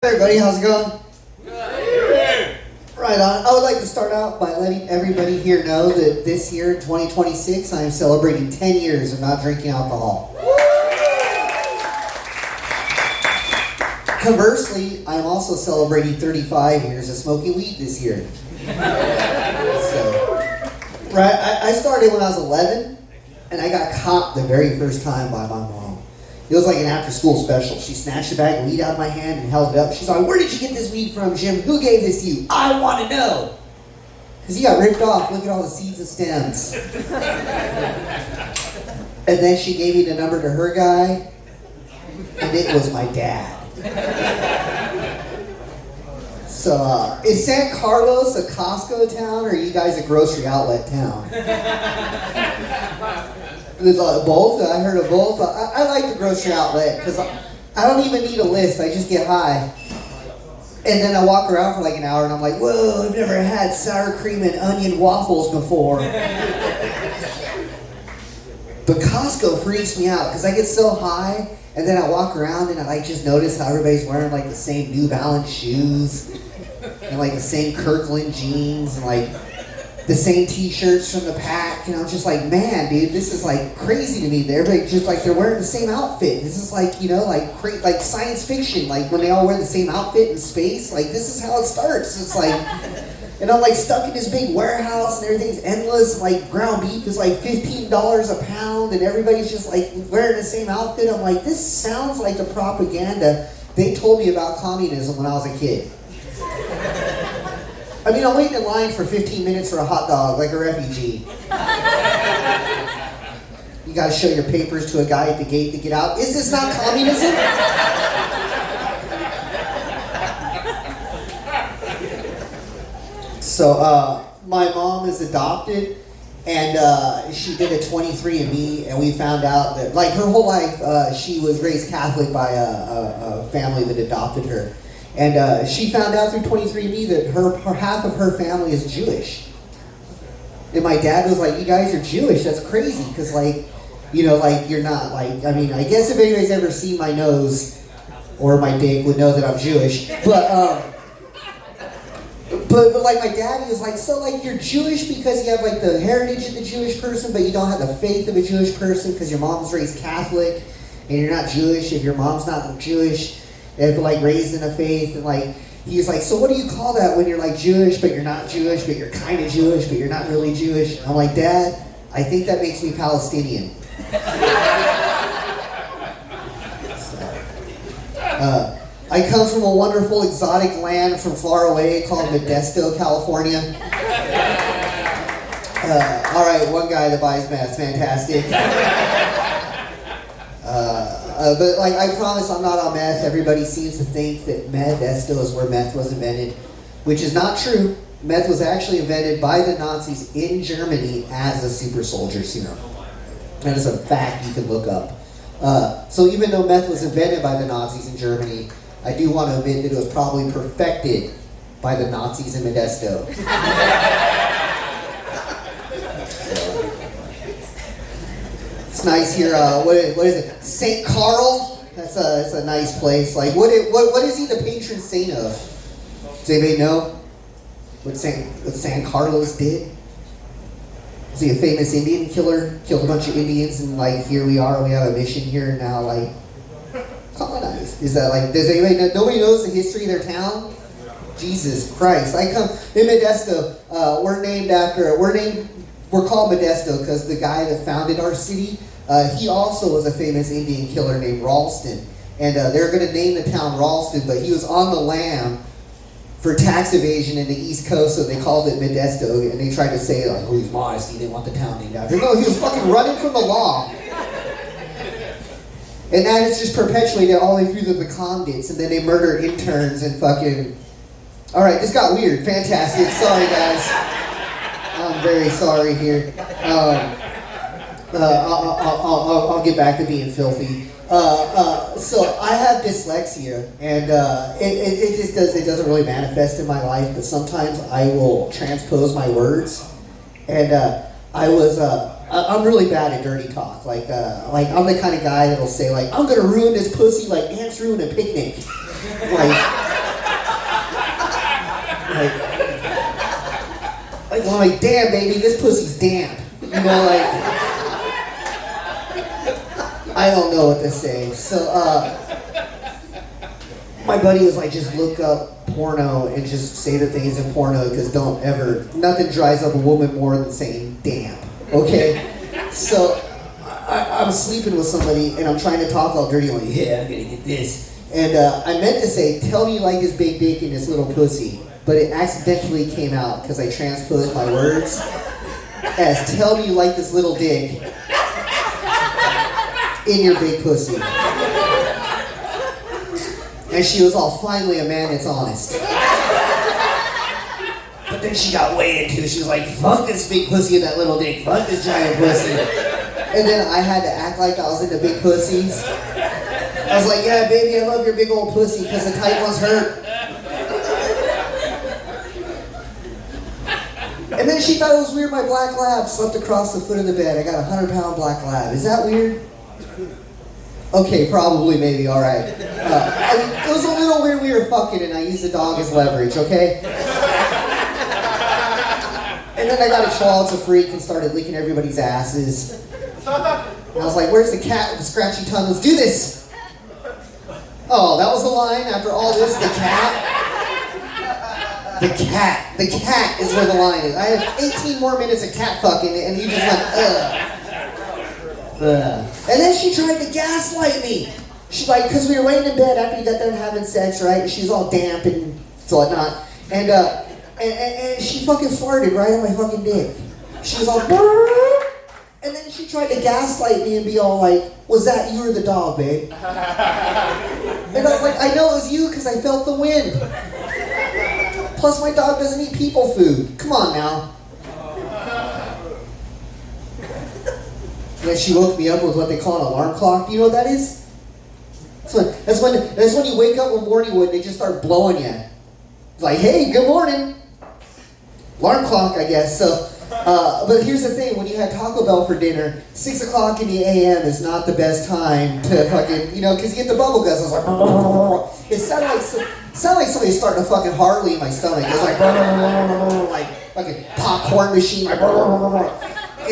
Hey everybody, how's it going? Good. Right on. I would like to start out by letting everybody here know that this year, 2026, I am celebrating 10 years of not drinking alcohol. Conversely, I am also celebrating 35 years of smoking weed this year. I started when I was 11, and I got caught the very first time by my mom. It was like an after-school special. She snatched a bag of weed out of my hand and held it up. She's like, "Where did you get this weed from, Jim? Who gave this to you? I want to know." Because he got ripped off. Look at all the seeds and stems. And then she gave me the number to her guy, and it was my dad. So, is San Carlos a Costco town, or are you guys a grocery outlet town? Both. I heard of both. I like the grocery outlet because I don't even need a list. I just get high. And then I walk around for like an hour and I'm like, whoa, I've never had sour cream and onion waffles before. But Costco freaks me out because I get so high and then I walk around and I just notice how everybody's wearing like the same New Balance shoes and like the same Kirkland jeans and like the same t-shirts from the pack, and I'm just like, man, dude, this is like crazy to me. Everybody just like they're wearing the same outfit. This is like, like science fiction, like when they all wear the same outfit in space. Like this is how it starts. It's like, and I'm like stuck in this big warehouse, and everything's endless. Like ground beef is like $15 a pound, and everybody's just like wearing the same outfit. I'm like, this sounds like the propaganda they told me about communism when I was a kid. I mean, I'm waiting in line for 15 minutes for a hot dog, like a refugee. You gotta show your papers to a guy at the gate to get out. Is this not communism? So, my mom is adopted, and she did a 23andMe, and we found out that, like, her whole life, she was raised Catholic by a family that adopted her. And she found out through 23andMe that her half of her family is Jewish. And my dad was like, "You guys are Jewish? That's crazy." Because like, you're not like, I mean, I guess if anybody's ever seen my nose or my dick would know that I'm Jewish. But like my dad, he was like, "So like you're Jewish because you have like the heritage of the Jewish person, but you don't have the faith of a Jewish person because your mom's raised Catholic, and you're not Jewish if your mom's not Jewish." If like raised in a faith, and like he's like, "So what do you call that when you're like Jewish, but you're not Jewish, but you're kind of Jewish, but you're not really Jewish?" I'm like, "Dad, I think that makes me Palestinian." I come from a wonderful exotic land from far away called Modesto, California. All right, one guy that buys meth, fantastic. But like I promise I'm not on meth. Everybody seems to think that Modesto is where meth was invented, which is not true. Meth was actually invented by the Nazis in Germany as a super soldier serum. That is a fact you can look up. So even though meth was invented by the Nazis in Germany, I do want to admit that it was probably perfected by the Nazis in Modesto. It's nice here. What is it? St. Carl? That's a nice place. Like, what is he the patron saint of? Does anybody know what San Carlos did? Was he a famous Indian killer? Killed a bunch of Indians, and like here we are. We have a mission here now. Like, colonized. Is that like? Does anybody know? Nobody knows the history of their town? Jesus Christ! I come in Modesto. We're called Modesto because the guy that founded our city, he also was a famous Indian killer named Ralston. And they're going to name the town Ralston, but he was on the lam for tax evasion in the East Coast, so they called it Modesto. And they tried to say, like, "Oh, he's modest, he didn't want the town named after him." No, he was fucking running from the law. And that is just perpetuated all the way through the convicts, and then they murder interns and fucking... All right, this got weird. Fantastic. Sorry, guys. I'm very sorry here. I'll get back to being filthy. So I have dyslexia, and it doesn't really manifest in my life, but sometimes I will transpose my words. And I'm really bad at dirty talk. Like I'm the kind of guy that'll say like, "I'm gonna ruin this pussy like ants ruin a picnic." Like. I'm like, damn, baby, this pussy's damp. You know, like, I don't know what to say. So, my buddy was like, just look up porno and just say the things in porno, because don't ever, nothing dries up a woman more than saying damp, okay? So, I'm sleeping with somebody and I'm trying to talk all dirty, like, yeah, I'm gonna get this. And I meant to say, tell me you like this big dick in this little pussy, but it accidentally came out because I transposed my words as tell me you like this little dick in your big pussy. And she was all, finally a man that's honest. But then she got way into it. She was like, fuck this big pussy and that little dick. Fuck this giant pussy. And then I had to act like I was into big pussies. I was like, yeah, baby, I love your big old pussy because the tight ones hurt. And then she thought it was weird my black lab slept across the foot of the bed. I got a 100-pound black lab. Is that weird? Okay, probably, maybe, all right. I mean, it was a little weird we were fucking and I used the dog as leverage, okay? And then I got a chihuahua to freak and started licking everybody's asses. And I was like, where's the cat with the scratchy tongue? Let's do this. Oh, that was the line after all this, the cat? The cat. The cat is where the line is. I have 18 more minutes of cat fucking and you just went, ugh. And then she tried to gaslight me. She's like, because we were laying in bed after you got done having sex, right? And she was all damp and whatnot. And she fucking farted right on my fucking dick. She was all, brrr. And then she tried to gaslight me and be all like, was that you or the dog, babe? And I was like, I know it was you because I felt the wind. Plus my dog doesn't eat people food. Come on now. And then she woke me up with what they call an alarm clock. Do you know what that is? That's when you wake up one morning when they just start blowing you. It's like, hey, good morning. Alarm clock, I guess. So, but here's the thing: when you had Taco Bell for dinner, 6 o'clock in the a.m. is not the best time to fucking, you know, because you get the bubble guts. It's like, it sounded like somebody starting a fucking Harley in my stomach. It was like fucking popcorn machine.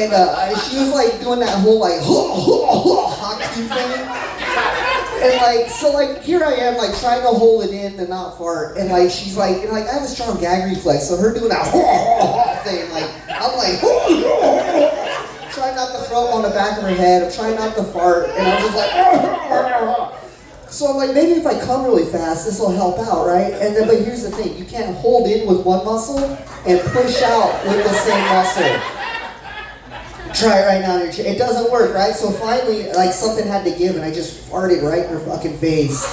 And she was like doing that whole like hockey thing. And like, so like here I am like trying to hold it in and not fart. And like she's like, and like I have a strong gag reflex, so her doing that thing, like I'm like trying not to throw up on the back of her head. I'm trying not to fart, and I'm just like so I'm like, maybe if I come really fast, this will help out, right? And then, but here's the thing: you can't hold in with one muscle and push out with the same muscle. Try it right now in your chair. It doesn't work, right? So finally, like something had to give, and I just farted right in her fucking face.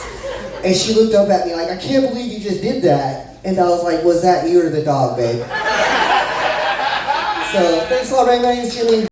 And she looked up at me like, I can't believe you just did that. And I was like, was that you or the dog, babe? So thanks a lot, my name's Jimmie.